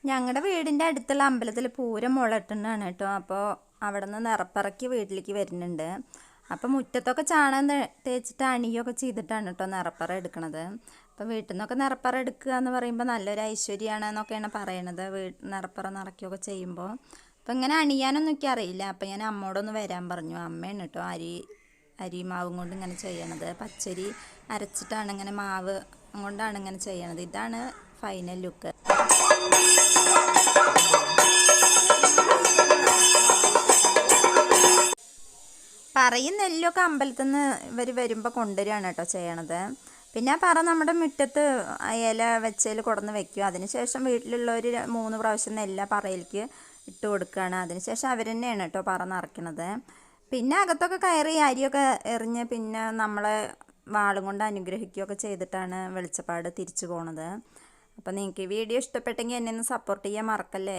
ഞങ്ങളുടെ വീടിൻ്റെ അടുത്തുള്ള അമ്പലത്തിൽ പൂരം മുളട്ടുന്നതാണ് കേട്ടോ. അപ്പോൾ അവിടെ നിന്ന് നിറപ്പറക്കി വീട്ടിലേക്ക് വരുന്നുണ്ട്. അപ്പോൾ മുറ്റത്തൊക്കെ ചാണകം തേച്ചിട്ട് അണിയൊക്കെ ചെയ്തിട്ടാണ് കേട്ടോ നിറപ്പറ എടുക്കണത്. അപ്പോൾ വീട്ടിൽ നിന്നൊക്കെ നിറപ്പറ എടുക്കുക എന്ന് പറയുമ്പോൾ നല്ലൊരു ഐശ്വര്യമാണ് എന്നൊക്കെയാണ് പറയണത്, നിറപ്പറ നിറയ്ക്കുകയൊക്കെ ചെയ്യുമ്പോൾ. അപ്പോൾ ഇങ്ങനെ അണിയാനൊന്നും എനിക്ക് അറിയില്ല. അപ്പോൾ ഞാൻ അമ്മോടൊന്ന് വരാൻ പറഞ്ഞു. അമ്മയാണ് കേട്ടോ അരി മാവും കൊണ്ട് ഇങ്ങനെ ചെയ്യണത്. പച്ചരി അരച്ചിട്ടാണ് ഇങ്ങനെ മാവ് കൊണ്ടാണ് ഇങ്ങനെ ചെയ്യണത്. ഇതാണ് ഫൈനൽ ലുക്ക്. പറയും നെല്ലൊക്കെ അമ്പലത്തിൽ നിന്ന് ഇവർ വരുമ്പോൾ കൊണ്ടുവരികയാണ് കേട്ടോ ചെയ്യണത്. പിന്നെ ആ പറ നമ്മുടെ മുറ്റത്ത് ഇല വെച്ചതിൽ കൊണ്ടുവന്ന് വെക്കും. അതിനുശേഷം വീട്ടിലുള്ളവർ 3 പ്രാവശ്യം നെല്ല പറയിലേക്ക് ഇട്ട് കൊടുക്കുകയാണ്. അതിനുശേഷം അവർ തന്നെയാണ് കേട്ടോ പറ നിറയ്ക്കണത്. പിന്നെ അകത്തൊക്കെ കയറി അരിയൊക്കെ എറിഞ്ഞ് പിന്നെ നമ്മളെ വാളും കൊണ്ട് അനുഗ്രഹിക്കുകയൊക്കെ ചെയ്തിട്ടാണ് വെളിച്ചപ്പാട് തിരിച്ചു പോണത്. അപ്പോൾ നിങ്ങൾക്ക് ഈ വീഡിയോ ഇഷ്ടപ്പെട്ടെങ്കിൽ എന്നെ ഒന്ന് സപ്പോർട്ട് ചെയ്യാൻ മറക്കല്ലേ.